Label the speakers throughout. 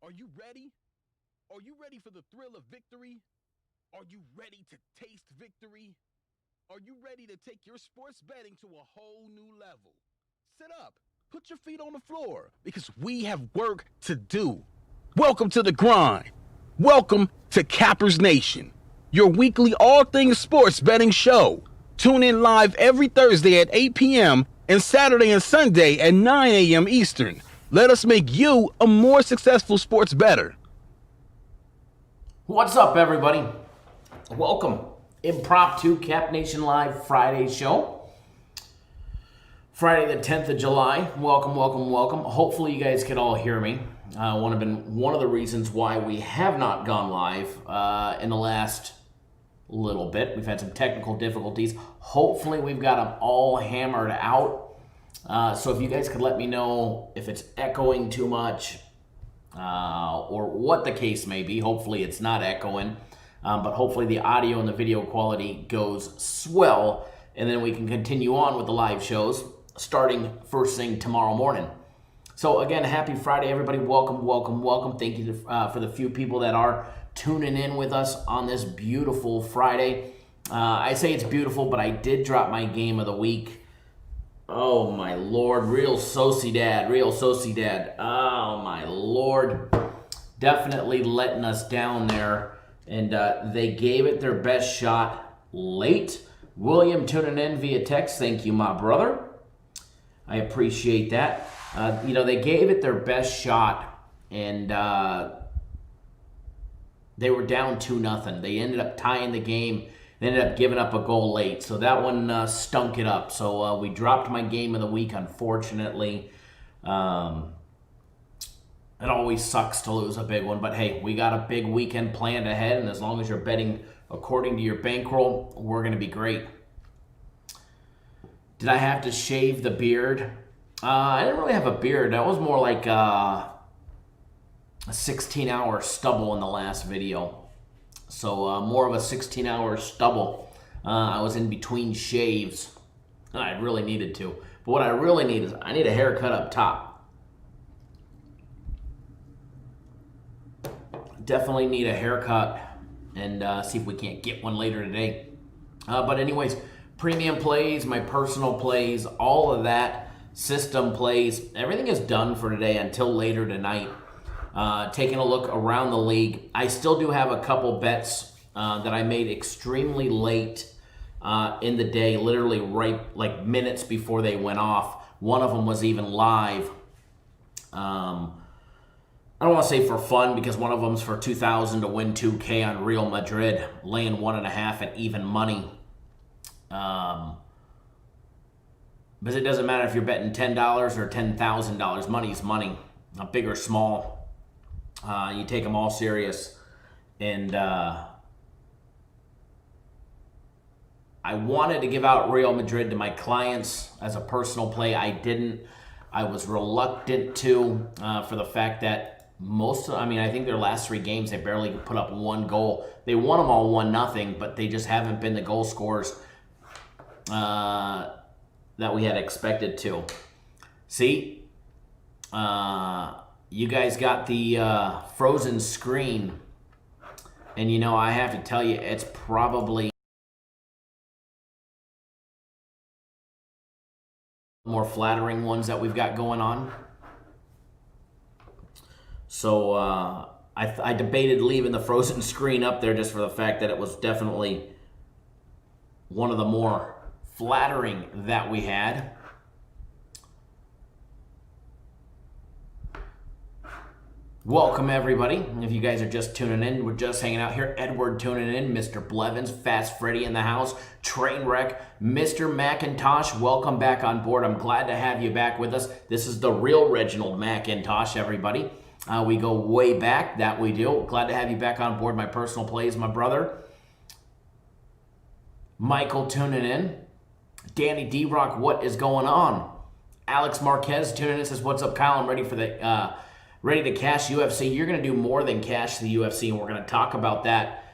Speaker 1: Are you ready? Are you ready for the thrill of victory? Are you ready to taste victory? Are you ready to take your sports betting to a whole new level? Sit up, put your feet on the floor, because we have work to do. Welcome to the grind. Welcome to Cappers Nation, your weekly all things sports betting show. Tune in live every Thursday at 8 p.m. and Saturday and Sunday at 9 a.m. Eastern. Let us make you a more successful sports bettor.
Speaker 2: What's up, everybody? Welcome. Impromptu Cap Nation Live Friday show. Friday the 10th of July. Welcome, welcome, welcome. Hopefully you guys can all hear me. One of the reasons why we have not gone live in the last little bit. We've had some technical difficulties. Hopefully we've got them all hammered out. So if you guys could let me know if it's echoing too much or what the case may be. Hopefully it's not echoing, but hopefully the audio and the video quality goes swell, and then we can continue on with the live shows starting first thing tomorrow morning. So again, happy Friday, everybody. Welcome, welcome, welcome. Thank you for the few people that are tuning in with us on this beautiful Friday. I say it's beautiful, but I did drop my game of the week. Oh my Lord, Real Sociedad. Oh my Lord, definitely letting us down there. And they gave it their best shot late. William tuning in via text, thank you, my brother. I appreciate that. They gave it their best shot, and they were down 2-0. They ended up tying the game. They ended up giving up a goal late, so that one stunk it up. So we dropped my game of the week, unfortunately. It always sucks to lose a big one, but hey, we got a big weekend planned ahead, and as long as you're betting according to your bankroll, we're going to be great. Did I have to shave the beard? I didn't really have a beard. That was more like a 16-hour stubble in the last video. So more of a 16-hour stubble. I was in between shaves. I really needed to. But what I really need is I need a haircut up top. Definitely need a haircut, and see if we can't get one later today. But anyways, premium plays, my personal plays, all of that, system plays, everything is done for today until later tonight. Taking a look around the league, I still do have a couple bets that I made extremely late in the day, literally right like minutes before they went off. One of them was even live. I don't want to say for fun, because one of them's for 2,000 to win 2K on Real Madrid, laying 1.5 at even money. Because it doesn't matter if you're betting $10 or $10,000. Money's money, big or small. You take them all serious. And I wanted to give out Real Madrid to my clients as a personal play. I didn't. I was reluctant to for the fact that I think their last 3 games, they barely put up 1 goal. They won them all 1-0, but they just haven't been the goal scorers that we had expected to. See? You guys got the frozen screen, and I have to tell you, it's probably more flattering ones that we've got going on. So I debated leaving the frozen screen up there just for the fact that it was definitely one of the more flattering that we had. Welcome, everybody. If you guys are just tuning in, we're just hanging out here. Edward tuning in, Mr. Blevins, Fast Freddy in the house, Trainwreck, Mr. McIntosh, welcome back on board. I'm glad to have you back with us. This is the real Reginald McIntosh, everybody. We go way back, that we do. Glad to have you back on board. My personal plays, my brother. Michael tuning in. Danny D-Rock, what is going on? Alex Marquez tuning in, says, what's up, Kyle? I'm ready for the... ready to cash UFC. You're going to do more than cash the UFC, and we're going to talk about that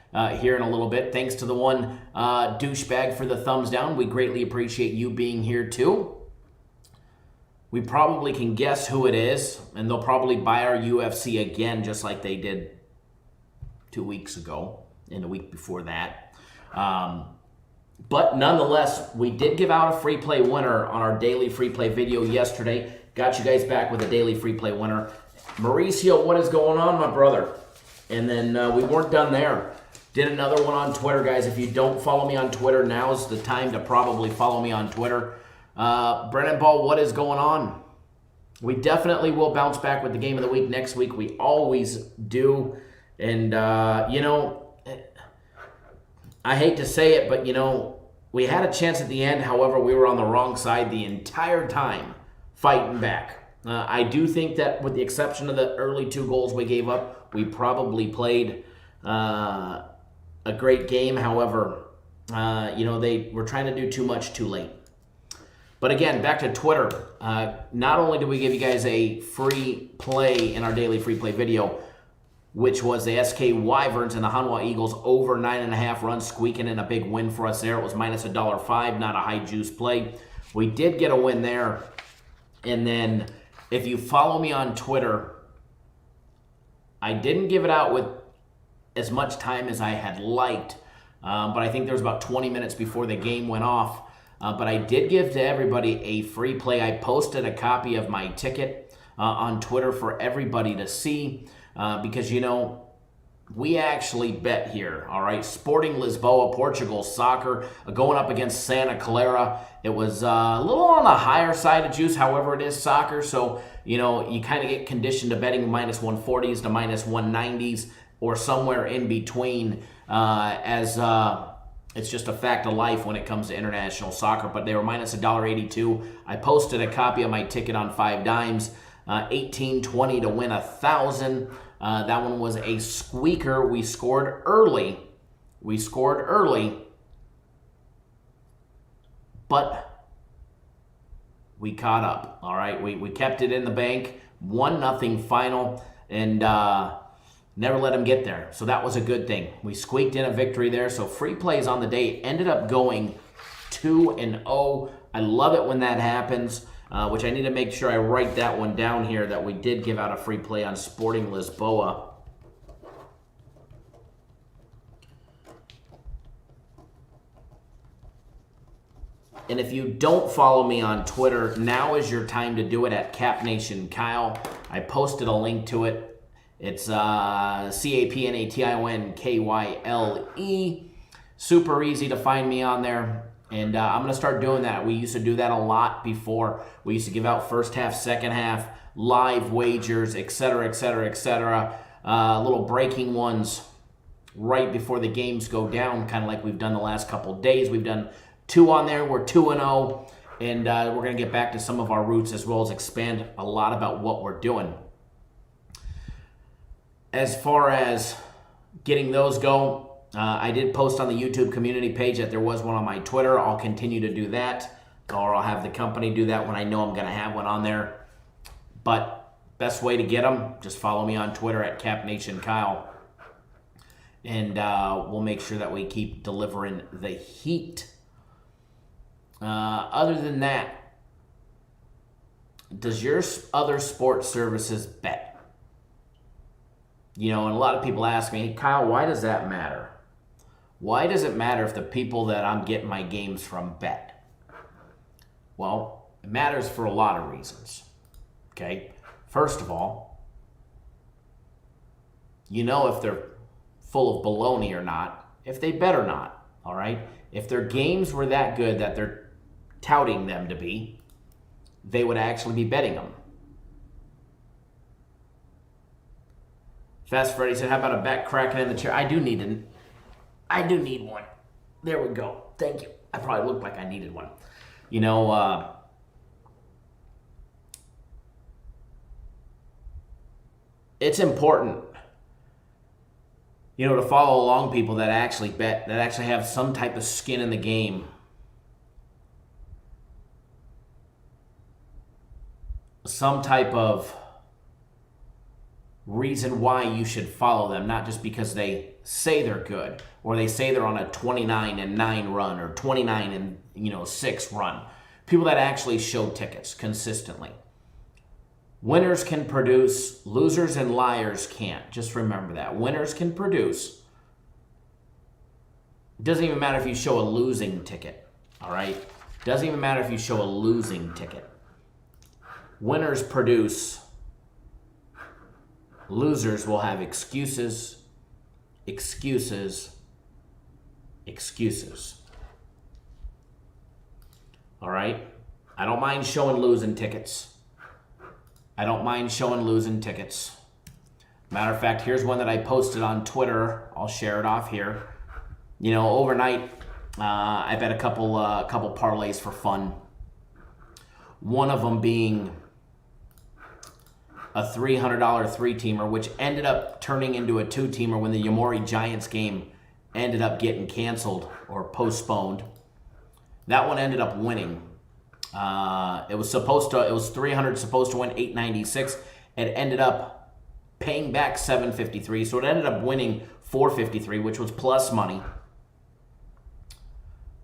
Speaker 2: here in a little bit. Thanks to the one douchebag for the thumbs down. We greatly appreciate you being here too. We probably can guess who it is, and they'll probably buy our UFC again just like they did 2 weeks ago and the week before that. But nonetheless, we did give out a free play winner on our daily free play video yesterday. Got you guys back with a daily free play winner. Mauricio, what is going on, my brother? And then we weren't done there. Did another one on Twitter, guys. If you don't follow me on Twitter, now's the time to probably follow me on Twitter. Brennan Ball, what is going on? We definitely will bounce back with the game of the week next week. We always do. And, I hate to say it, but, we had a chance at the end. However, we were on the wrong side the entire time fighting back. I do think that with the exception of the early 2 goals we gave up, we probably played a great game. However, they were trying to do too much too late. But again, back to Twitter. Not only did we give you guys a free play in our daily free play video, which was the SK Wyverns and the Hanwha Eagles over 9.5 runs, squeaking in a big win for us there. It was minus $1.05, not a high juice play. We did get a win there. And then if you follow me on Twitter, I didn't give it out with as much time as I had liked, but I think there was about 20 minutes before the game went off. But I did give to everybody a free play. I posted a copy of my ticket on Twitter for everybody to see because, we actually bet here, all right? Sporting Lisboa, Portugal soccer, going up against Santa Clara. It was a little on the higher side of juice. However, it is soccer, so, you kind of get conditioned to betting minus 140s to minus 190s or somewhere in between as it's just a fact of life when it comes to international soccer. But they were minus $1.82. I posted a copy of my ticket on 5 dimes, 18-20 to win 1,000. That one was a squeaker. We scored early, but we caught up. All right, we kept it in the bank, 1-0 final, and never let them get there. So that was a good thing. We squeaked in a victory there. So free plays on the day ended up going 2-0. I love it when that happens. Which I need to make sure I write that one down here, that we did give out a free play on Sporting Lisboa. And if you don't follow me on Twitter, now is your time to do it at CapNationKyle. I posted a link to it. It's CapNationKyle. Super easy to find me on there. And I'm going to start doing that. We used to do that a lot before. We used to give out first half, second half, live wagers, etc., etc., etc. Little breaking ones right before the games go down, kind of like we've done the last couple days. We've done 2 on there. We're 2-0. And we're going to get back to some of our roots as well as expand a lot about what we're doing. As far as getting those go, I did post on the YouTube community page that there was one on my Twitter. I'll continue to do that, or I'll have the company do that when I know I'm going to have one on there. But best way to get them, just follow me on Twitter at CapNationKyle. And we'll make sure that we keep delivering the heat. Other than that, does your other sports services bet? And a lot of people ask me, Kyle, why does that matter? Why does it matter if the people that I'm getting my games from bet? Well, it matters for a lot of reasons. Okay? First of all, if they're full of baloney or not, if they bet or not, all right? If their games were that good that they're touting them to be, they would actually be betting them. Fast Freddy said, how about a bet cracking in the chair? I do need one. There we go. Thank you. I probably looked like I needed one. It's important, to follow along people that actually bet, that actually have some type of skin in the game. Some type of reason why you should follow them, not just because they say they're good or they say they're on a 29-9 run or 29-6 run. People that actually show tickets consistently. Winners can produce, losers and liars can't. Just remember that. Winners can produce. It doesn't even matter if you show a losing ticket, all right? It doesn't even matter if you show a losing ticket. Winners produce. Losers will have excuses, excuses, excuses. All right? I don't mind showing losing tickets. I don't mind showing losing tickets. Matter of fact, here's one that I posted on Twitter. I'll share it off here. You know, overnight, I bet a couple parlays for fun. One of them being a $300 three-teamer, which ended up turning into a two-teamer when the Yomiuri Giants game ended up getting canceled or postponed. That one ended up winning. It was 300 supposed to win 896. It ended up paying back 753, so it ended up winning 453, which was plus money.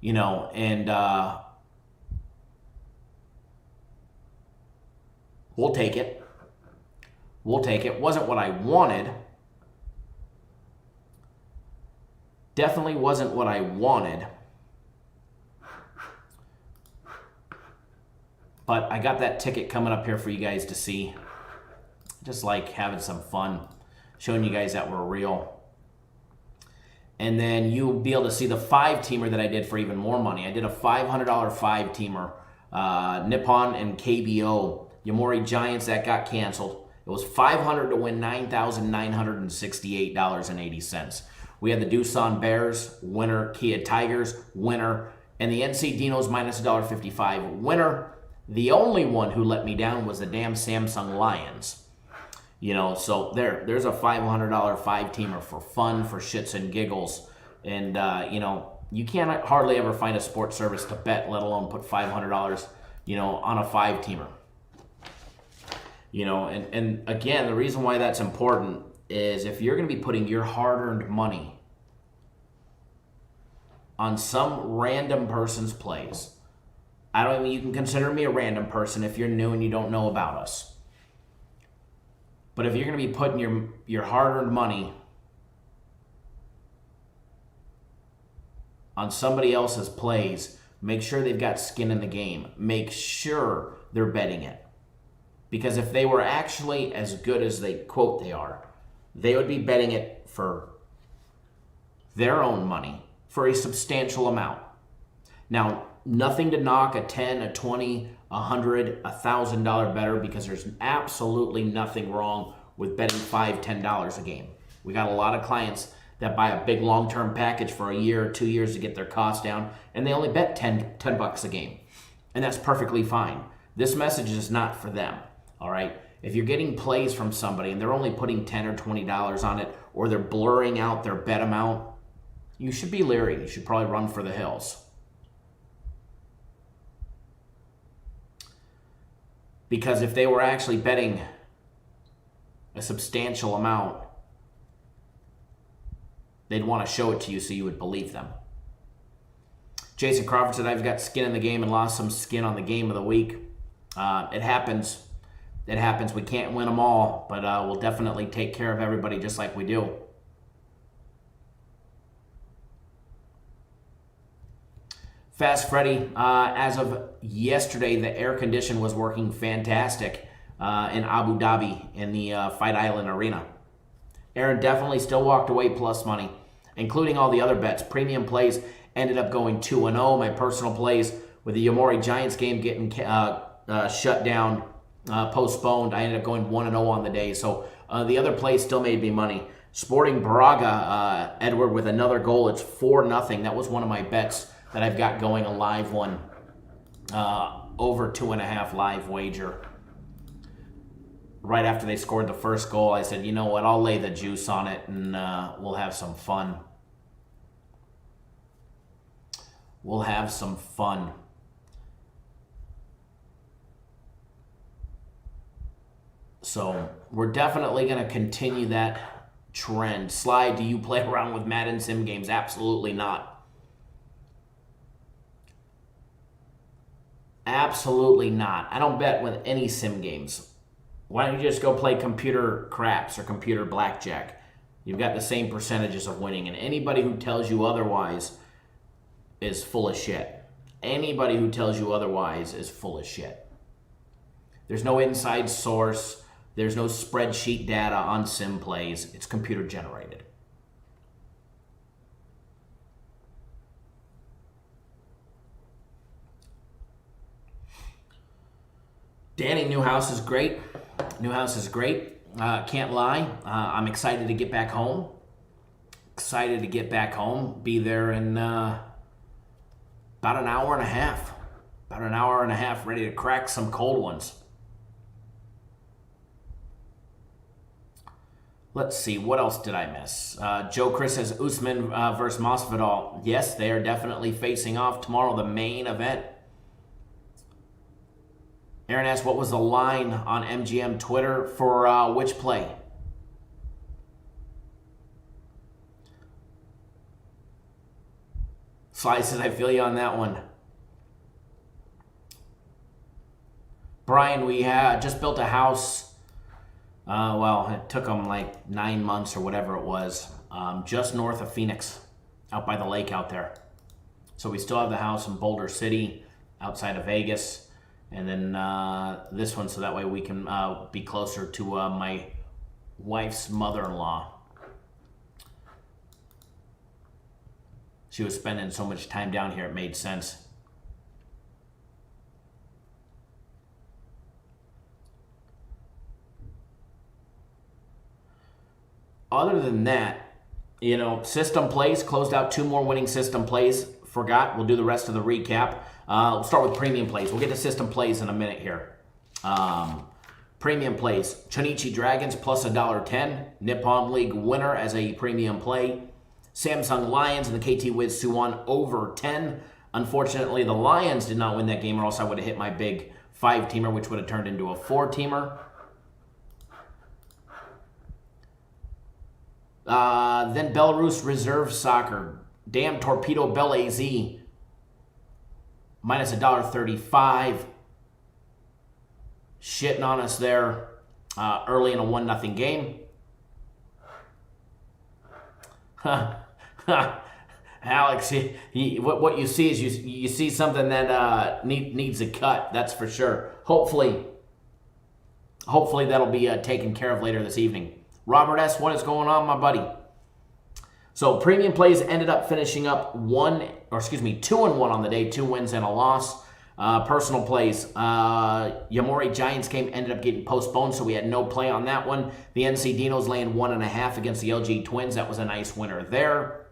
Speaker 2: You know, and we'll take it. We'll take it. Wasn't what I wanted. Definitely wasn't what I wanted. But I got that ticket coming up here for you guys to see. Just like having some fun. Showing you guys that we're real. And then you'll be able to see the 5-teamer that I did for even more money. I did a $500 5-teamer. Nippon and KBO. Yomiuri Giants, that got canceled. It was $500 to win $9,968.80. We had the Doosan Bears, winner. Kia Tigers, winner. And the NC Dinos minus $1.55, winner. The only one who let me down was the damn Samsung Lions. You know, so there's a $500 5-teamer for fun, for shits and giggles. And, you know, you can't hardly ever find a sports service to bet, let alone put $500, you know, on a 5-teamer. You know, and again, the reason why that's important is if you're going to be putting your hard-earned money on some random person's plays, you can consider me a random person if you're new and you don't know about us. But if you're going to be putting your hard-earned money on somebody else's plays, make sure they've got skin in the game. Make sure they're betting it. Because if they were actually as good as they quote they are, they would be betting it for their own money for a substantial amount. Now, nothing to knock a 10, a 20, $100, $1,000 better, because there's absolutely nothing wrong with betting $5, $10 a game. We got a lot of clients that buy a big long-term package for a year or 2 years to get their costs down, and they only bet $10 a game. And that's perfectly fine. This message is not for them, all right? If you're getting plays from somebody and they're only putting $10 or $20 on it, or they're blurring out their bet amount, you should be leery. You should probably run for the hills. Because if they were actually betting a substantial amount, they'd want to show it to you so you would believe them. Jason Crawford said, I've got skin in the game and lost some skin on the game of the week. It happens. It happens. We can't win them all, but we'll definitely take care of everybody just like we do. Fast Freddy, as of yesterday, the air condition was working fantastic in Abu Dhabi in the Fight Island Arena. Aaron definitely still walked away plus money, including all the other bets. Premium plays ended up going 2-0. My personal plays with the Yomiuri Giants game getting shut down, postponed, I ended up going 1-0 on the day. So the other plays still made me money. Sporting Braga, Edward with another goal. It's 4-0. That was one of my bets that I've got going, a live one, over 2.5 live wager. Right after they scored the first goal, I said, you know what, I'll lay the juice on it and we'll have some fun. We'll have some fun. So we're definitely going to continue that trend. Sly, do you play around with Madden sim games? Absolutely not. Absolutely not. I don't bet with any sim games. Why don't you just go play computer craps or computer blackjack? You've got the same percentages of winning, and anybody who tells you otherwise is full of shit. Anybody who tells you otherwise is full of shit. There's no inside source. There's no spreadsheet data on sim plays. It's computer generated. Danny, Newhouse is great. Newhouse is great. Can't lie. I'm excited to get back home. Excited to get back home. Be there in about an hour and a half. About an hour and a half, ready to crack some cold ones. Let's see, what else did I miss? Joe Chris says Usman versus Masvidal. Yes, they are definitely facing off tomorrow, the main event. Aaron asked, what was the line on MGM Twitter for which play? Sly says, I feel you on that one. Brian, we just built a house. Well, it took them like 9 months or whatever it was, just north of Phoenix, out by the lake out there. So we still have the house in Boulder City, outside of Vegas. And then this one, so that way we can be closer to my wife's mother-in-law. She was spending so much time down here, it made sense. Other than that, you know, system plays, closed out 2 more winning system plays. Forgot, we'll do the rest of the recap. We'll start with premium plays. We'll get to system plays in a minute here. Premium plays. Chonichi Dragons plus $1.10. Nippon League winner as a premium play. Samsung Lions and the KT Wiz Suwon over 10. Unfortunately, the Lions did not win that game, or else I would have hit my big 5-teamer, which would have turned into a 4-teamer. Then Belarus Reserve Soccer. Damn Torpedo Bell AZ. Minus $1.35. Shitting on us there early in a 1-0 game. Alex, what you see is you see something that needs a cut, that's for sure. Hopefully that'll be taken care of later this evening. Robert S., what is going on, my buddy? So premium plays ended up finishing up 2-1 on the day, 2 wins and a loss. Personal plays, Yamori Giants game ended up getting postponed, so we had no play on that one. The NC Dinos laying 1.5 against the LG Twins. That was a nice winner there.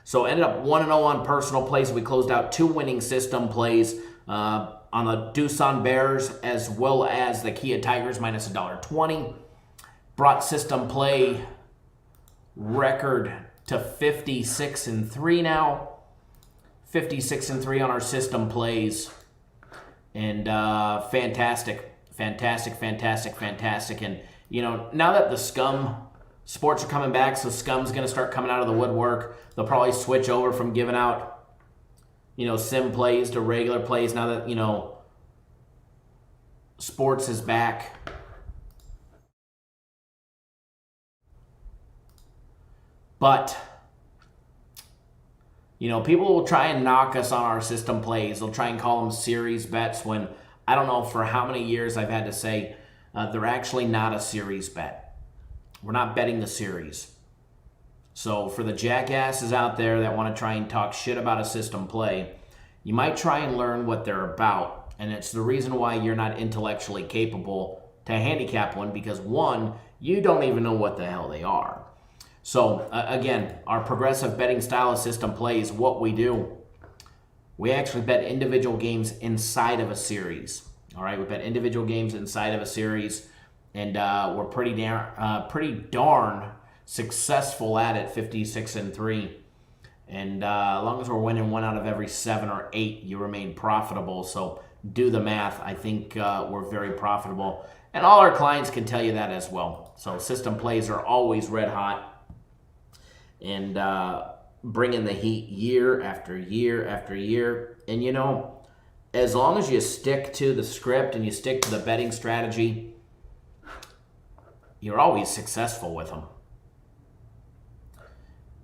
Speaker 2: So ended up 1-0 on personal plays. We closed out 2 winning system plays on the Doosan Bears as well as the Kia Tigers minus $1.20. Brought system play record to 56-3 now. 56-3 on our system plays. And fantastic. And, you know, now that the scum sports are coming back, so scum's going to start coming out of the woodwork. They'll probably switch over from giving out, you know, sim plays to regular plays now that, you know, sports is back. But, you know, people will try and knock us on our system plays. They'll try and call them series bets when I don't know for how many years I've had to say they're actually not a series bet. We're not betting the series. So for the jackasses out there that want to try and talk shit about a system play, you might try and learn what they're about. And it's the reason why you're not intellectually capable to handicap one, because one, you don't even know what the hell they are. So, again, our progressive betting style of system plays, what we do, we actually bet individual games inside of a series. All right, we bet individual games inside of a series, and we're pretty darn successful at it, 56-3. And as long as we're winning 1 out of every 7 or 8, you remain profitable. So do the math. I think we're very profitable. And all our clients can tell you that as well. So system plays are always red hot. And bringing the heat year after year after year. And, you know, as long as you stick to the script and you stick to the betting strategy, you're always successful with them.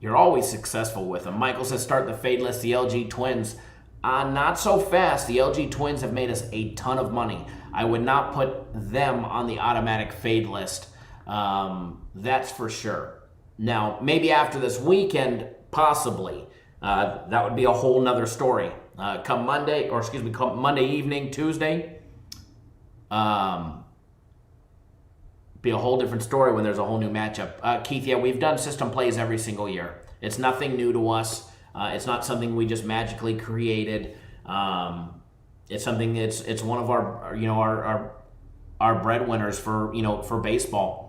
Speaker 2: You're always successful with them. Michael says, start the fade list, the LG Twins. Not so fast. The LG Twins have made us a ton of money. I would not put them on the automatic fade list. That's for sure. Now, maybe after this weekend, possibly. That would be a whole nother story. Come Monday evening, Tuesday, be a whole different story when there's a whole new matchup. Keith, yeah, we've done system plays every single year. It's nothing new to us. It's not something we just magically created. It's something it's one of our breadwinners for baseball.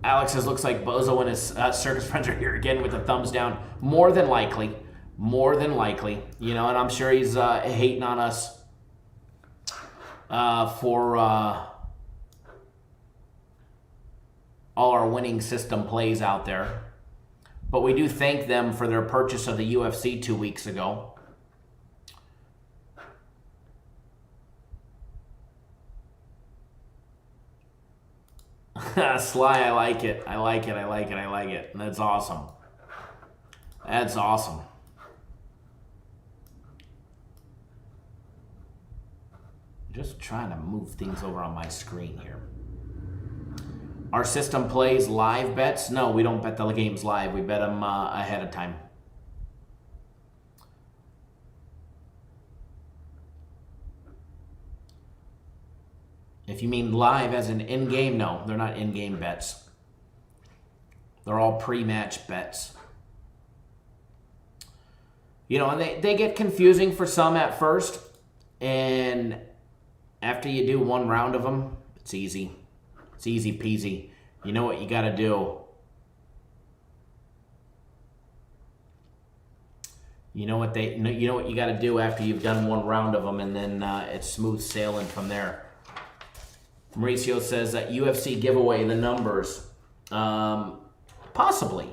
Speaker 2: Alex says, looks like Bozo and his circus friends are here again with the thumbs down. More than likely. And I'm sure he's hating on us for all our winning system plays out there. But we do thank them for their purchase of the UFC 2 weeks ago. Sly, I like it. And that's awesome. Just trying to move things over on my screen here. Our system plays live bets. No, we don't bet the games live. We bet them ahead of time. If you mean live as in in-game, no, they're not in-game bets. They're all pre-match bets. And they get confusing for some at first. And after you do one round of them, it's easy. It's easy peasy. You know what you got to do. You know what you got to do after you've done one round of them, and then it's smooth sailing from there. Mauricio says that UFC giveaway, the numbers. Possibly.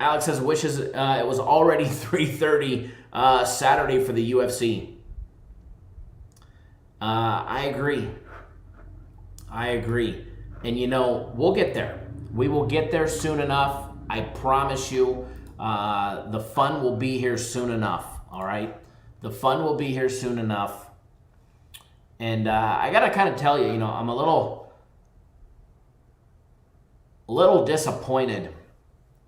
Speaker 2: Alex says, wishes it was already 3:30 Saturday for the UFC. I agree. And we'll get there. We will get there soon enough. I promise you. The fun will be here soon enough. All right? The fun will be here soon enough. And I got to kind of tell you, I'm a little disappointed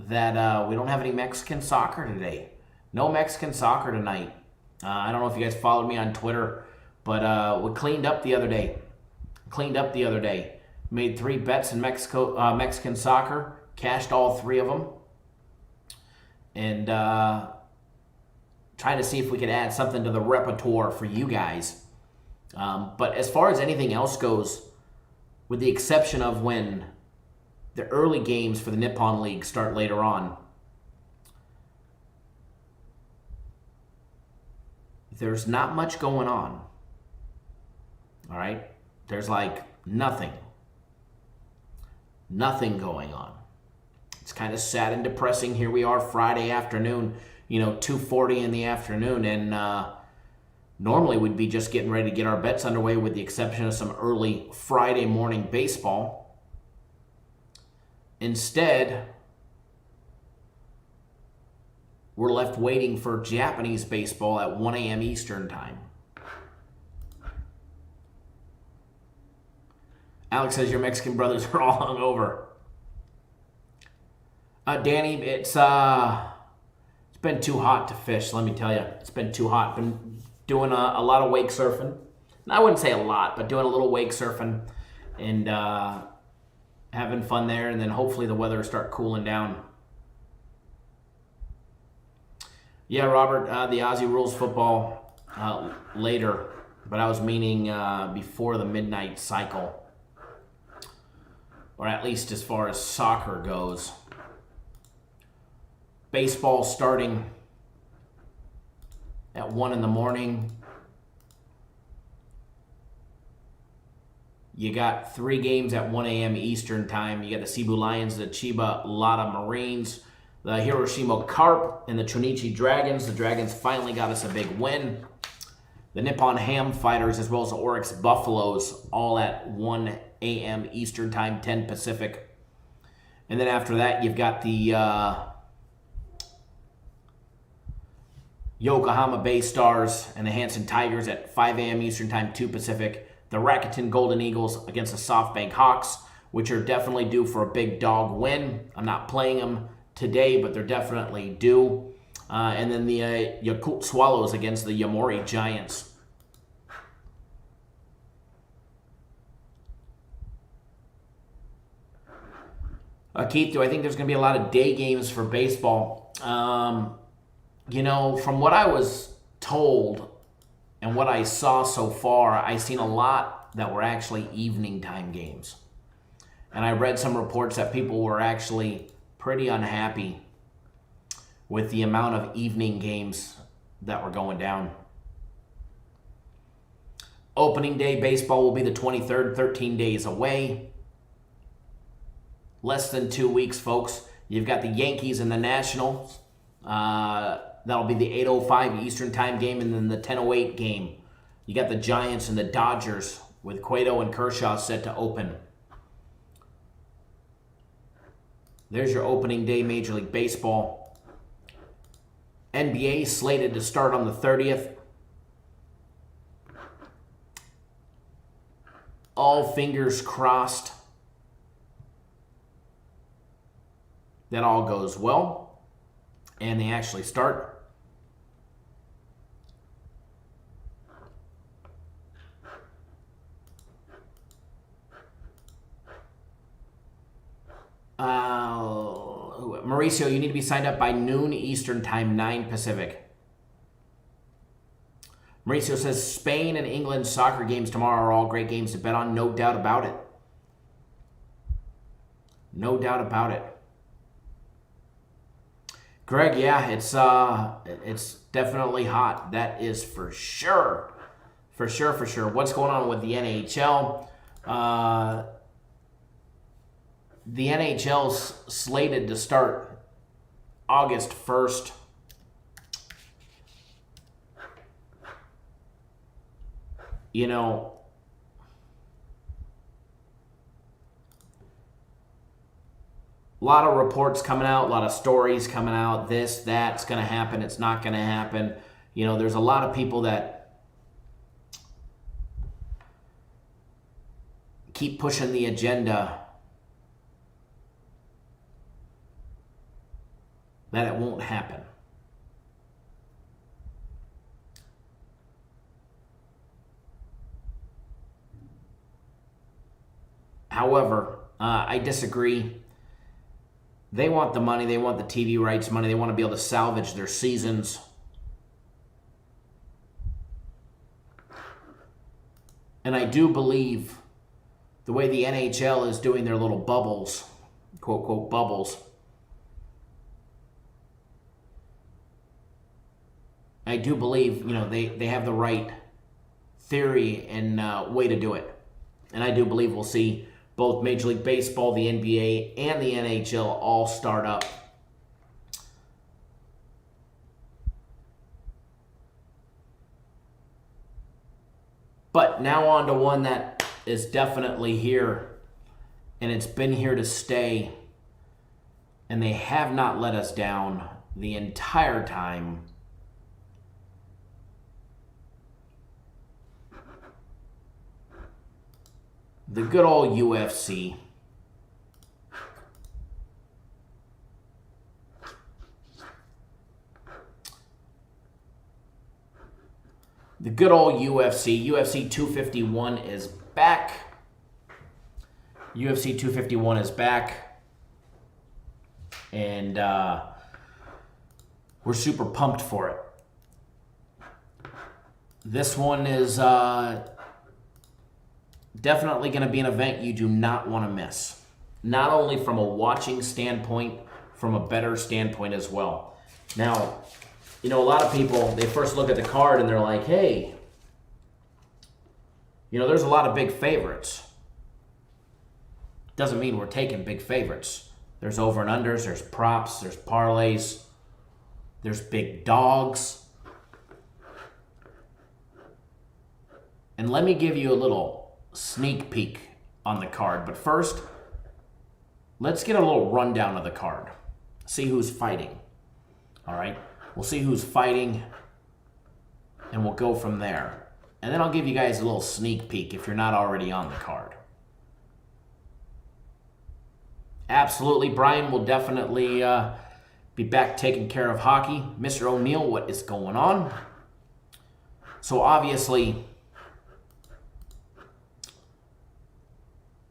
Speaker 2: that we don't have any Mexican soccer today. No Mexican soccer tonight. I don't know if you guys followed me on Twitter, but we cleaned up the other day. Made 3 bets in Mexican soccer. Cashed all 3 of them. And trying to see if we could add something to the repertoire for you guys. But as far as anything else goes, with the exception of when the early games for the Nippon League start later on, there's not much going on. All right? There's like nothing going on. It's kind of sad and depressing. Here we are Friday afternoon, 2:40 in the afternoon, and normally we'd be just getting ready to get our bets underway with the exception of some early Friday morning baseball. Instead, we're left waiting for Japanese baseball at 1 a.m. Eastern time. Alex says your Mexican brothers are all hungover. Danny, it's been too hot to fish, let me tell you. It's been too hot. Been doing a lot of wake surfing. I wouldn't say a lot, but doing a little wake surfing and having fun there, and then hopefully the weather will start cooling down. Yeah, Robert, the Aussie rules football later, but I was meaning before the midnight cycle, or at least as far as soccer goes. Baseball starting at 1 in the morning. You got 3 games at 1 a.m. Eastern time. You got the Cebu Lions, the Chiba Lotta Marines, the Hiroshima Carp, and the Chunichi Dragons. The Dragons finally got us a big win. The Nippon Ham Fighters, as well as the Oryx Buffaloes, all at 1 a.m. Eastern time, 10 Pacific. And then after that, you've got the Yokohama Bay Stars and the Hanson Tigers at 5 a.m. Eastern time, 2 Pacific. The Rakuten Golden Eagles against the SoftBank Hawks, which are definitely due for a big dog win. I'm not playing them today, but they're definitely due. And then the Yakult Swallows against the Yamori Giants. Keith, do I think there's going to be a lot of day games for baseball? You know, from what I was told and what I saw so far, I seen a lot that were actually evening time games. And I read some reports that people were actually pretty unhappy with the amount of evening games that were going down. Opening day baseball will be the 23rd, 13 days away. Less than 2 weeks, folks. You've got the Yankees and the Nationals. That'll be the 8:05 Eastern time game, and then the 10:08 game. You got the Giants and the Dodgers with Cueto and Kershaw set to open. There's your opening day Major League Baseball. NBA slated to start on the 30th. All fingers crossed that all goes well and they actually start. Mauricio, you need to be signed up by noon Eastern time, 9 Pacific. Mauricio says Spain and England soccer games tomorrow are all great games to bet on. No doubt about it. No doubt about it. Greg, yeah, it's definitely hot. That is for sure. For sure, for sure. What's going on with the NHL? The NHL's slated to start August 1st. You know, a lot of reports coming out, a lot of stories coming out, this, that's going to happen, it's not going to happen. You know, there's a lot of people that keep pushing the agenda that it won't happen. However, I disagree. They want the money. They want the TV rights money. They want to be able to salvage their seasons. And I do believe the way the NHL is doing their little bubbles, quote, quote, bubbles, I do believe, you know, they have the right theory and way to do it. And I do believe we'll see both Major League Baseball, the NBA, and the NHL all start up. But now on to one that is definitely here, and it's been here to stay, and they have not let us down the entire time. The good old UFC. The good old UFC. UFC 251 is back. UFC 251 is back. And we're super pumped for it. This one is definitely going to be an event you do not want to miss. Not only from a watching standpoint, from a better standpoint as well. Now, you know, a lot of people, they first look at the card and they're like, hey, you know, there's a lot of big favorites. Doesn't mean we're taking big favorites. There's over and unders, there's props, there's parlays, there's big dogs. And let me give you a little sneak peek on the card. But first, let's get a little rundown of the card. See who's fighting. All right? We'll see who's fighting, and we'll go from there. And then I'll give you guys a little sneak peek if you're not already on the card. Absolutely, Brian will definitely be back taking care of hockey. Mr. O'Neill, what is going on? So obviously,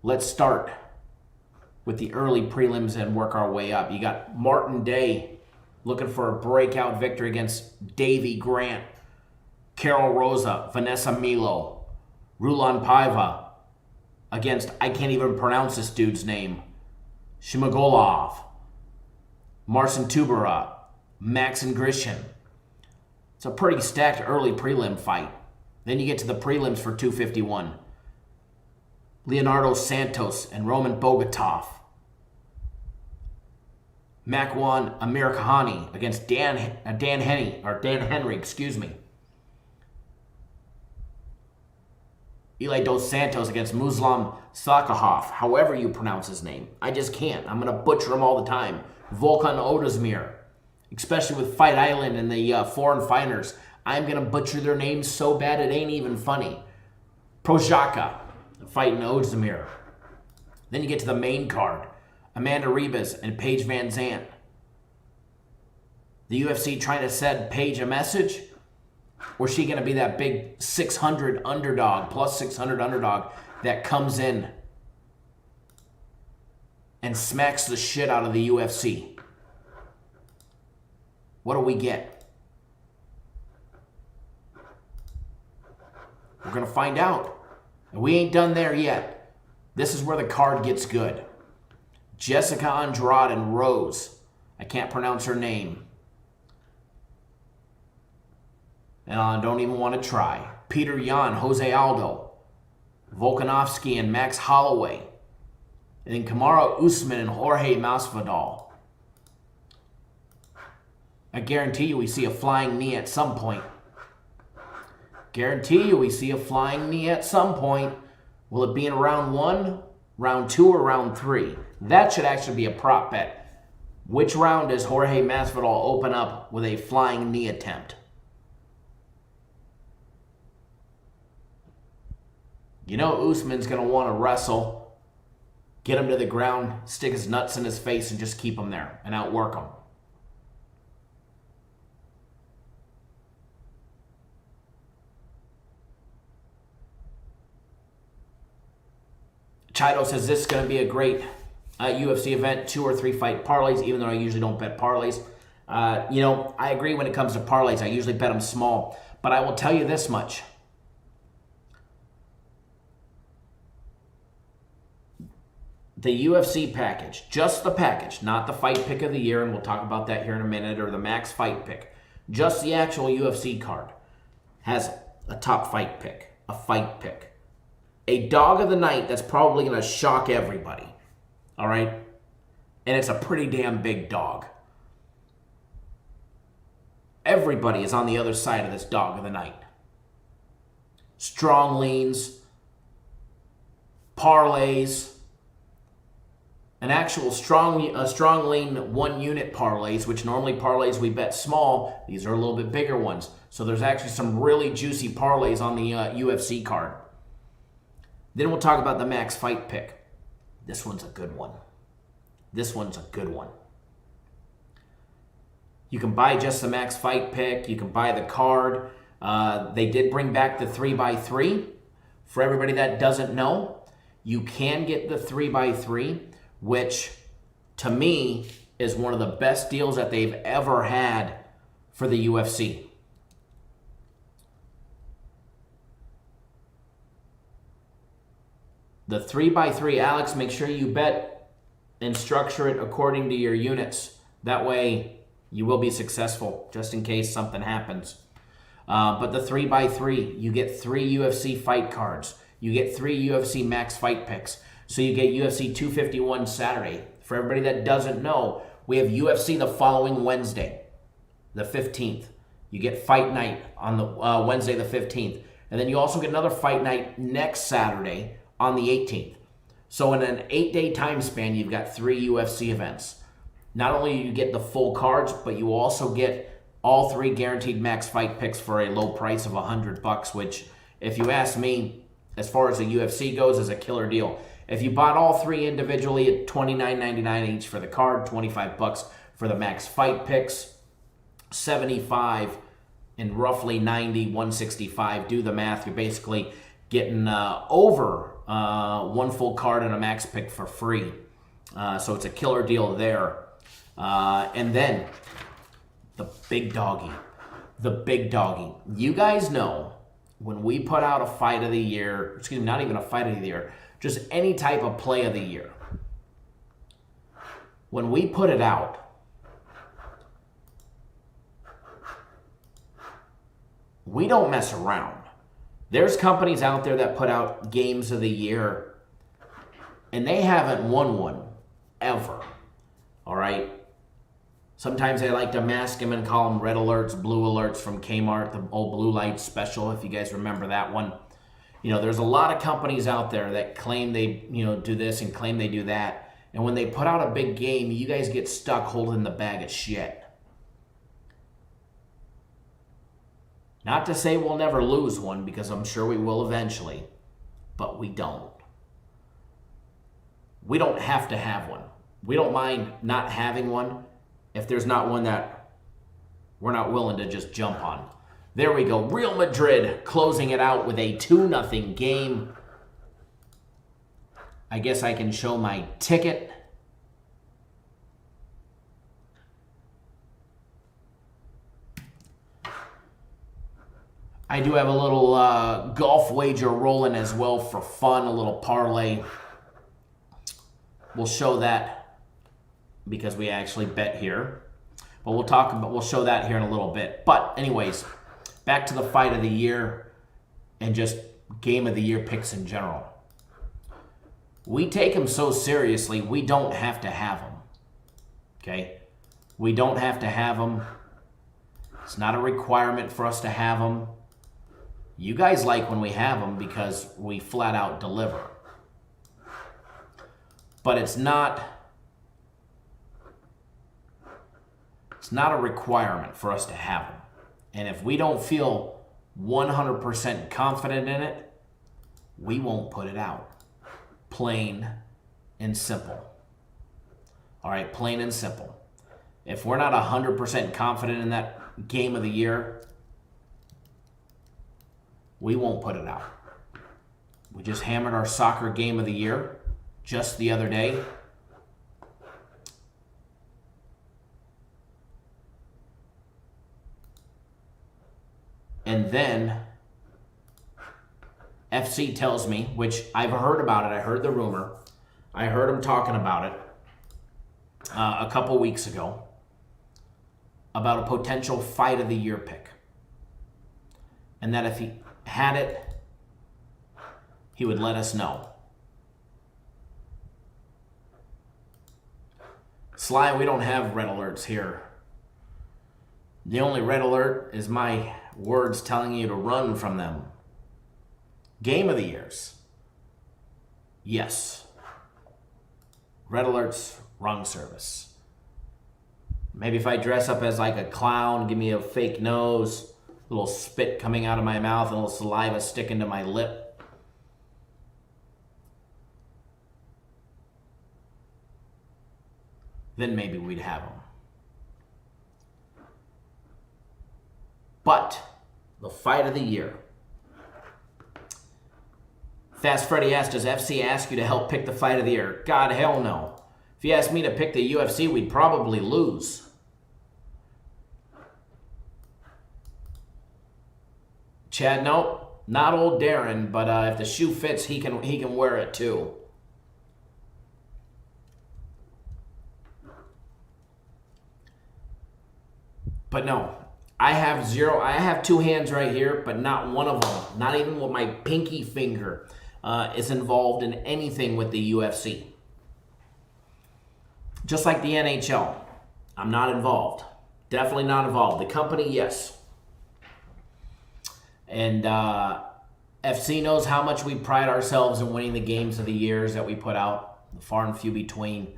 Speaker 2: let's start with the early prelims and work our way up. You got Martin Day looking for a breakout victory against Davy Grant, Carol Rosa, Vanessa Milo, Rulan Paiva against, I can't even pronounce this dude's name, Shimagolov, Marcin Tubera, Max and Grishin. It's a pretty stacked early prelim fight. Then you get to the prelims for 251. Leonardo Santos and Roman Bogatov. Makwan Amir Kahani against Dan Henry, excuse me. Eli Dos Santos against Muslim Sakharov, however you pronounce his name. I just can't. I'm going to butcher him all the time. Volkan Ozdemir, especially with Fight Island and the foreign fighters. I'm going to butcher their names so bad it ain't even funny. Prochazka fighting Ozdemir. Then you get to the main card. Amanda Ribas and Paige Van Zandt. The UFC trying to send Paige a message? Or is she going to be that big 600 underdog, plus 600 underdog that comes in and smacks the shit out of the UFC? What do we get? We're going to find out. And we ain't done there yet. This is where the card gets good. Jessica Andrade and Rose. I can't pronounce her name. And I don't even want to try. Peter Yan, Jose Aldo. Volkanovski and Max Holloway. And then Kamaru Usman and Jorge Masvidal. I guarantee you we see a flying knee at some point. Guarantee you we see a flying knee at some point. Will it be in round 1, round 2, or round 3? That should actually be a prop bet. Which round does Jorge Masvidal open up with a flying knee attempt? You know Usman's going to want to wrestle, get him to the ground, stick his nuts in his face, and just keep him there and outwork him. Chido says this is going to be a great UFC event, 2 or 3 fight parlays, even though I usually don't bet parlays. I agree when it comes to parlays. I usually bet them small. But I will tell you this much. The UFC package, just the package, not the fight pick of the year, and we'll talk about that here in a minute, or the max fight pick. Just the actual UFC card has a top fight pick, a fight pick, a dog of the night that's probably going to shock everybody, all right? And it's a pretty damn big dog. Everybody is on the other side of this dog of the night. Strong leans, parlays, an actual strong lean 1 unit parlays, which normally parlays we bet small. These are a little bit bigger ones. So there's actually some really juicy parlays on the UFC card. Then we'll talk about the max fight pick. This one's a good one. This one's a good one. You can buy just the max fight pick. You can buy the card. They did bring back the 3x3. For everybody that doesn't know, you can get the 3x3, which to me is one of the best deals that they've ever had for the UFC. The 3x3, Alex, make sure you bet and structure it according to your units. That way you will be successful, just in case something happens. But the 3x3, you get 3 UFC fight cards. You get 3 UFC max fight picks. So you get UFC 251 Saturday. For everybody that doesn't know, we have UFC the following Wednesday, the 15th. You get fight night on the Wednesday the 15th. And then you also get another fight night next Saturday on the 18th. So in an 8-day time span, you've got 3 UFC events. Not only do you get the full cards, but you also get all 3 guaranteed max fight picks for a low price of $100, which, if you ask me, as far as the UFC goes, is a killer deal. If you bought all 3 individually at $29.99 each for the card, $25 for the max fight picks, $75 and roughly $90, $165. Do the math. You're basically getting over 1 full card and a max pick for free. So it's a killer deal there. And then the big doggy. The big doggy. You guys know when we put out a fight of the year, excuse me, not even a fight of the year, just any type of play of the year. When we put it out, we don't mess around. There's companies out there that put out games of the year, and they haven't won one ever. All right? Sometimes they like to mask them and call them red alerts, blue alerts from Kmart, the old blue light special, if you guys remember that one. You know, there's a lot of companies out there that claim they, do this and claim they do that. And when they put out a big game, you guys get stuck holding the bag of shit. Not to say we'll never lose one, because I'm sure we will eventually, but we don't. We don't have to have one. We don't mind not having one if there's not one that we're not willing to just jump on. There we go. Real Madrid closing it out with a 2-0 game. I guess I can show my ticket. I do have a little golf wager rolling as well for fun, a little parlay. We'll show that because we actually bet here. But we'll show that here in a little bit. But anyways, back to the fight of the year and just game of the year picks in general. We take them so seriously, we don't have to have them. Okay? We don't have to have them. It's not a requirement for us to have them. You guys like when we have them because we flat out deliver. But it's not a requirement for us to have them. And if we don't feel 100% confident in it, we won't put it out. Plain and simple. All right, plain and simple. If we're not 100% confident in that game of the year, we won't put it out. We just hammered our soccer game of the year just the other day. And then FC tells me, which I've heard about it, I heard the rumor, I heard him talking about it a couple weeks ago, about a potential fight of the year pick. And that if he had it, he would let us know. Sly, we don't have red alerts here. The only red alert is my words telling you to run from them. Game of the years. Yes. Red alerts, wrong service. Maybe if I dress up as like a clown, give me a fake nose, a little spit coming out of my mouth, and a little saliva sticking to my lip. Then maybe we'd have them. But the fight of the year. Fast Freddy asked, does FC ask you to help pick the fight of the year? God, hell no. If you asked me to pick the UFC, we'd probably lose. Chad, nope, not old Darren, but if the shoe fits, he can wear it too. But no, I have 2 hands right here, but not one of them, not even with my pinky finger, is involved in anything with the UFC. Just like the NHL, I'm not involved. Definitely not involved. The company, yes. And FC knows how much we pride ourselves in winning the games of the years that we put out, far and few between.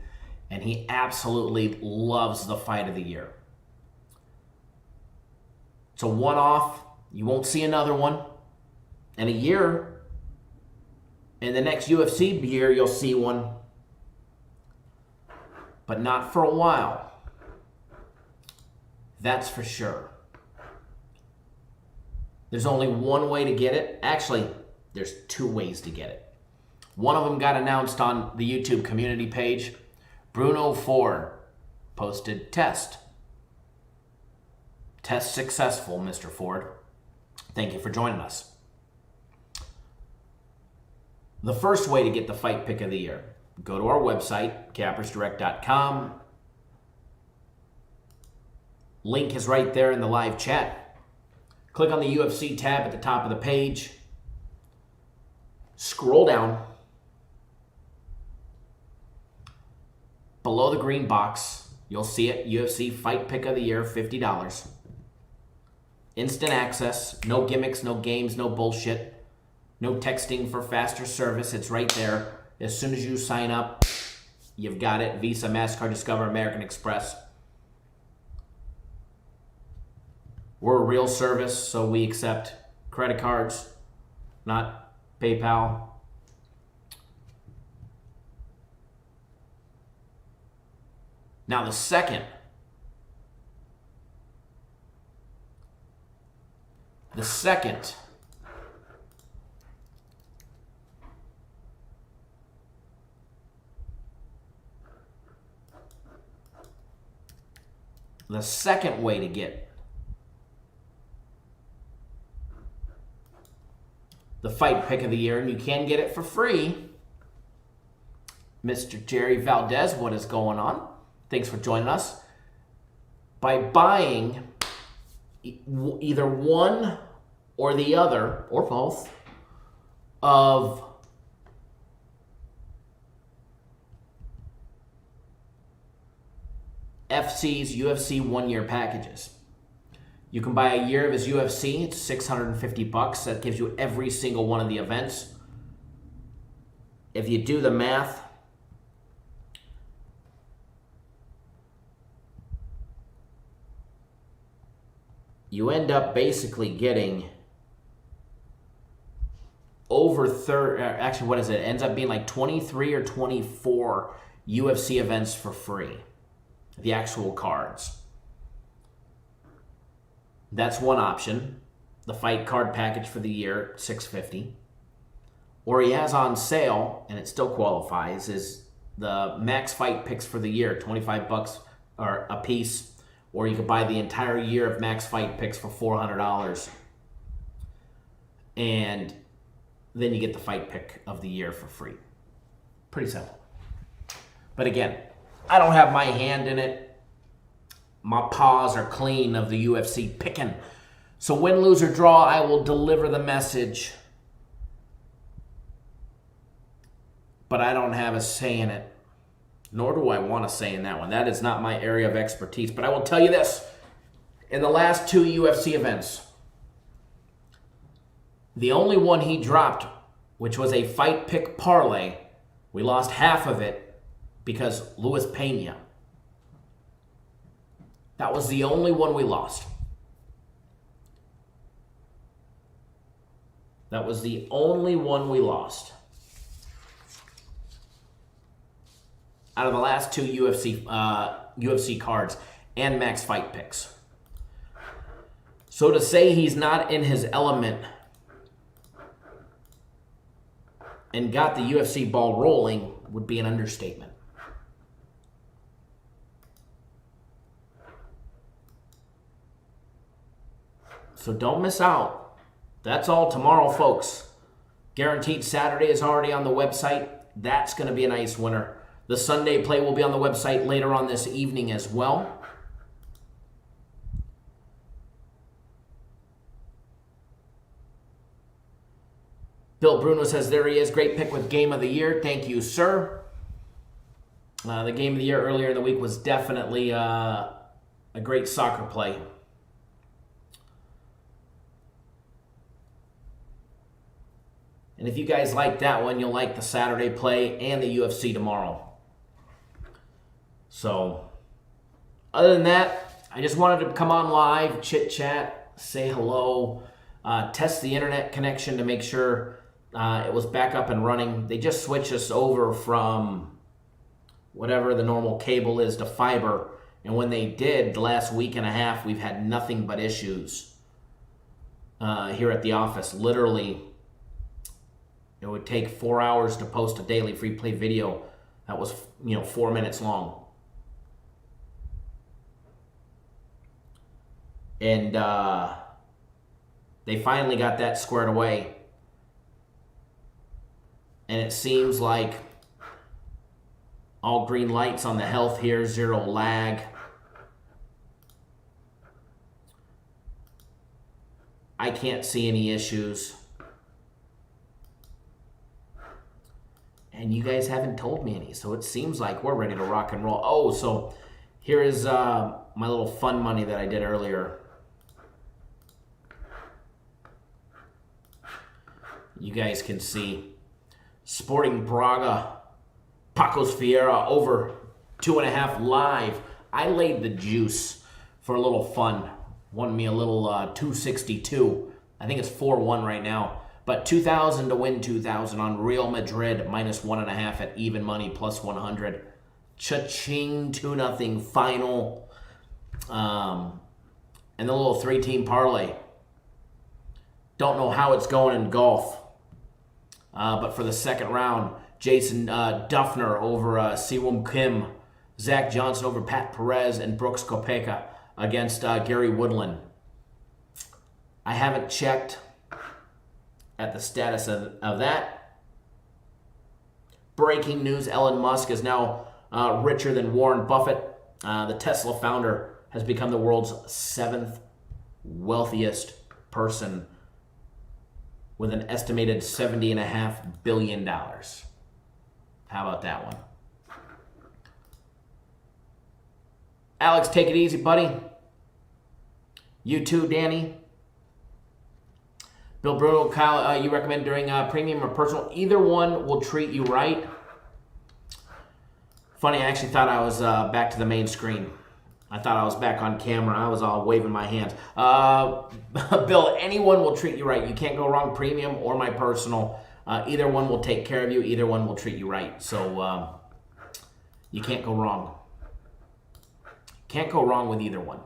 Speaker 2: And he absolutely loves the fight of the year. It's a one-off. You won't see another one. In a year, in the next UFC year, you'll see one. But not for a while. That's for sure. There's only one way to get it. Actually, there's two ways to get it. One of them got announced on the YouTube community page. Bruno Ford posted test. Test successful, Mr. Ford. Thank you for joining us. The first way to get the fight pick of the year, go to our website, cappersdirect.com. Link is right there in the live chat. Click on the UFC tab at the top of the page. Scroll down. Below the green box, you'll see it, UFC Fight Pick of the Year, $50. Instant access, no gimmicks, no games, no bullshit. No texting for faster service, it's right there. As soon as you sign up, you've got it. Visa, MasterCard, Discover, American Express. We're a real service, so we accept credit cards, not PayPal. Now the second way to get the fight pick of the year, and you can get it for free. Mr. Jerry Valdez, what is going on? Thanks for joining us. By buying either one or the other, or both, of FC's UFC 1-year packages. You can buy a year of his UFC, it's $650. That gives you every single one of the events. If you do the math, you end up basically getting over 30, actually what is it? It ends up being like 23 or 24 UFC events for free. The actual cards. That's one option. The fight card package for the year, $650. Or he has on sale, and it still qualifies, is the max fight picks for the year, $25 or a piece. Or you could buy the entire year of max fight picks for $400. And then you get the fight pick of the year for free. Pretty simple. But again, I don't have my hand in it. My paws are clean of the UFC picking. So win, lose, or draw, I will deliver the message. But I don't have a say in it. Nor do I want to say in that one. That is not my area of expertise. But I will tell you this. In the last 2 UFC events, the only one he dropped, which was a fight pick parlay, we lost half of it because Luis Pena. That was the only one we lost. That was the only one we lost. Out of the last 2 UFC cards and max fight picks. So to say he's not in his element and got the UFC ball rolling would be an understatement. So don't miss out. That's all tomorrow, folks. Guaranteed Saturday is already on the website. That's going to be a nice winner. The Sunday play will be on the website later on this evening as well. Bill Bruno says, there he is. Great pick with Game of the Year. Thank you, sir. The Game of the Year earlier in the week was definitely a great soccer play. And if you guys like that one, you'll like the Saturday play and the UFC tomorrow. So, other than that, I just wanted to come on live, chit-chat, say hello, test the internet connection to make sure it was back up and running. They just switched us over from whatever the normal cable is to fiber. And when they did, the last week and a half, we've had nothing but issues here at the office. Literally, it would take 4 hours to post a daily free play video that was, 4 minutes long. And they finally got that squared away. And it seems like all green lights on the health here, 0 lag. I can't see any issues. And you guys haven't told me any, so it seems like we're ready to rock and roll. Oh, so here is my little fun money that I did earlier. You guys can see Sporting Braga, Pacos Vieira over 2.5 live. I laid the juice for a little fun. Won me a little 262. I think it's 4-1 right now. But 2,000 to win 2,000 on Real Madrid minus 1.5 at even money plus 100. Cha-ching, 2-0 final. And the little 3-team parlay. Don't know how it's going in golf. But for the second round, Jason Duffner over Siwoo Kim, Zach Johnson over Pat Perez, and Brooks Koepka against Gary Woodland. I haven't checked at the status of that. Breaking news, Elon Musk is now richer than Warren Buffett. The Tesla founder has become the world's 7th wealthiest person with an estimated $70.5 billion. How about that one? Alex, take it easy, buddy. You too, Danny. Bill Bruno, Kyle, you recommend during premium or personal? Either one will treat you right. Funny, I actually thought I was back to the main screen. I thought I was back on camera. I was all waving my hands. Bill, anyone will treat you right. You can't go wrong, premium or my personal. Either one will take care of you. Either one will treat you right. So you can't go wrong. Can't go wrong with either one.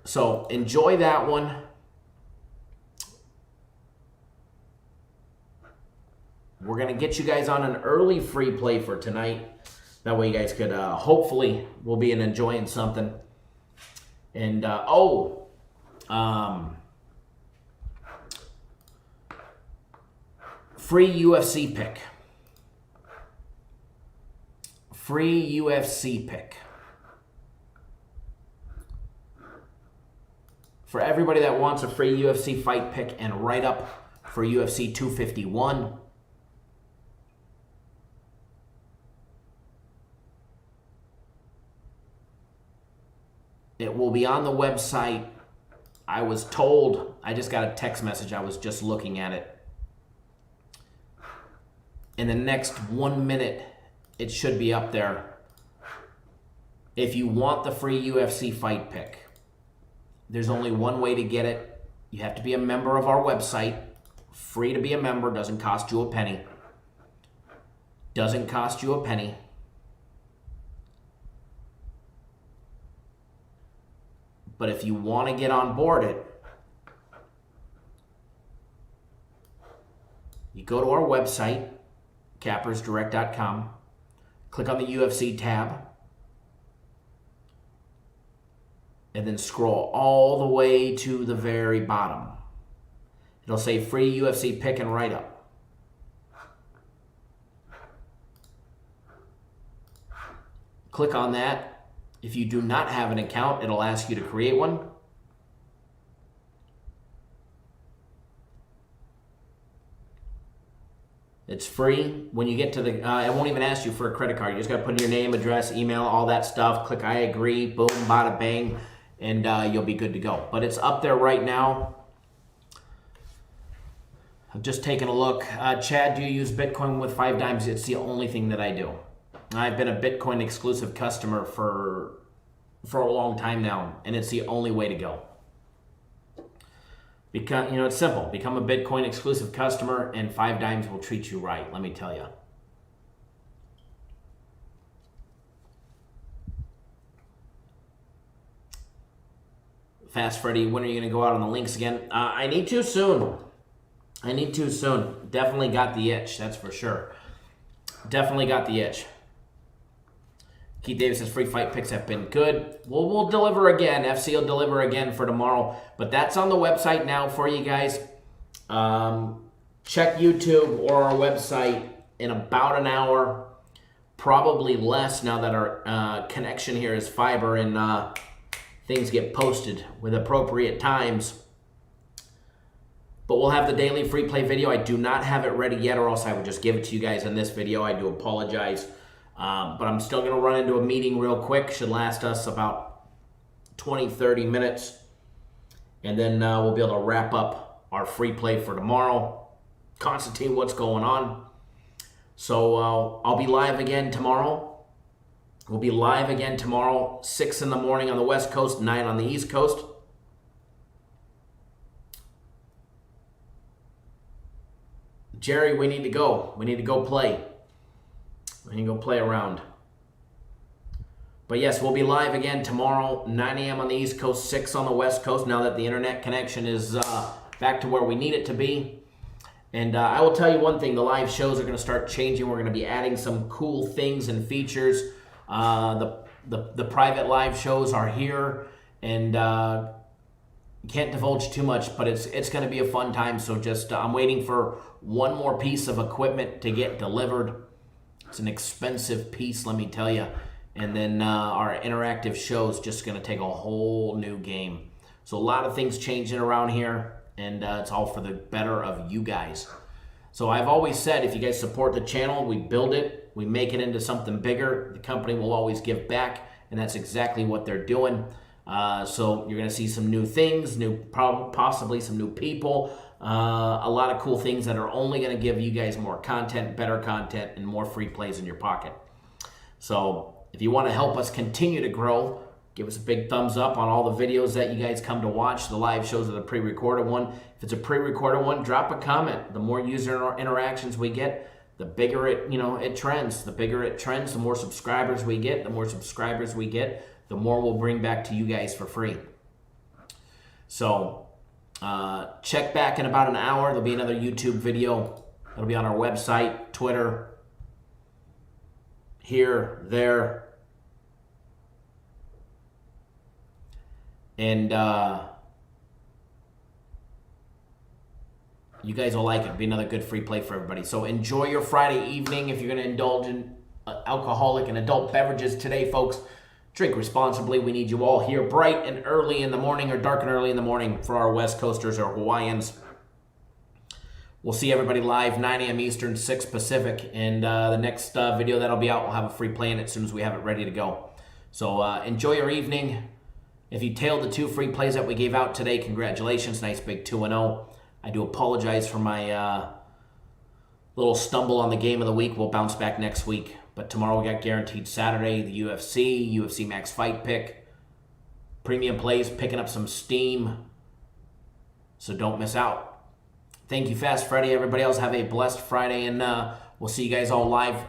Speaker 2: So enjoy that one. We're going to get you guys on an early free play for tonight. That way you guys could, hopefully, we'll be enjoying something. And, free UFC pick. Free UFC pick. For everybody that wants a free UFC fight pick and write-up for UFC 251, it will be on the website. I was told, I just got a text message, I was just looking at it. In the next 1 minute, it should be up there. If you want the free UFC fight pick, there's only one way to get it. You have to be a member of our website. Free to be a member, doesn't cost you a penny. Doesn't cost you a penny. But if you want to get on board it, you go to our website, cappersdirect.com, click on the UFC tab, and then scroll all the way to the very bottom. It'll say free UFC pick and write-up. Click on that. If you do not have an account, it'll ask you to create one. It's free. When you get to the, it won't even ask you for a credit card. You just got to put in your name, address, email, all that stuff. Click I agree, boom, bada bang, and you'll be good to go. But it's up there right now. I've just taken a look. Chad, do you use Bitcoin with 5 dimes? It's the only thing that I do. I've been a Bitcoin exclusive customer for a long time now, and it's the only way to go. Because, it's simple. Become a Bitcoin exclusive customer, and 5 dimes will treat you right, let me tell you. Fast Freddy, when are you going to go out on the links again? I need to soon. Definitely got the itch, that's for sure. Definitely got the itch. Keith Davis says free fight picks have been good. We'll deliver again. FC will deliver again for tomorrow. But that's on the website now for you guys. Check YouTube or our website in about an hour. Probably less now that our connection here is fiber and things get posted with appropriate times. But we'll have the daily free play video. I do not have it ready yet, or else I would just give it to you guys in this video. I do apologize. But I'm still going to run into a meeting real quick. Should last us about 20, 30 minutes. And then we'll be able to wrap up our free play for tomorrow. Constantine, what's going on? So I'll be live again tomorrow. We'll be live again tomorrow, 6 in the morning on the West Coast, 9 on the East Coast. Jerry, we need to go. We need to go play. We can go play around. But yes, we'll be live again tomorrow, 9 a.m. on the East Coast, 6 on the West Coast, now that the internet connection is back to where we need it to be. And I will tell you one thing, the live shows are going to start changing. We're going to be adding some cool things and features. The private live shows are here, and can't divulge too much, but it's going to be a fun time. So just I'm waiting for one more piece of equipment to get delivered. It's an expensive piece, let me tell you. And then our interactive show is just going to take a whole new game. So a lot of things changing around here, and it's all for the better of you guys. So I've always said, if you guys support the channel, we build it, we make it into something bigger. The company will always give back, and that's exactly what they're doing. So you're going to see some new things, possibly some new people, a lot of cool things that are only going to give you guys more content, better content, and more free plays in your pocket. So if you want to help us continue to grow, give us a big thumbs up on all the videos that you guys come to watch. The live shows are the pre-recorded one. If it's a pre-recorded one, drop a comment. The more user interactions we get, the bigger it trends. The bigger it trends, the more subscribers we get. The more subscribers we get, the more we'll bring back to you guys for free. So check back in about an hour. There'll be another YouTube video. It'll be on our website, Twitter, here, there. And you guys will like it. It'll be another good free play for everybody. So enjoy your Friday evening. If you're going to indulge in alcoholic and adult beverages today, folks, drink responsibly. We need you all here bright and early in the morning, or dark and early in the morning for our West Coasters or Hawaiians. We'll see everybody live, 9 a.m. Eastern, 6 Pacific. And the next video that'll be out, we'll have a free play in it as soon as we have it ready to go. So enjoy your evening. If you tailed the 2 free plays that we gave out today, congratulations. Nice big 2-0. I do apologize for my little stumble on the game of the week. We'll bounce back next week. But tomorrow we got guaranteed Saturday, the UFC Max Fight Pick, premium plays, picking up some steam. So don't miss out. Thank you, Fast Freddy. Everybody else have a blessed Friday, and we'll see you guys all live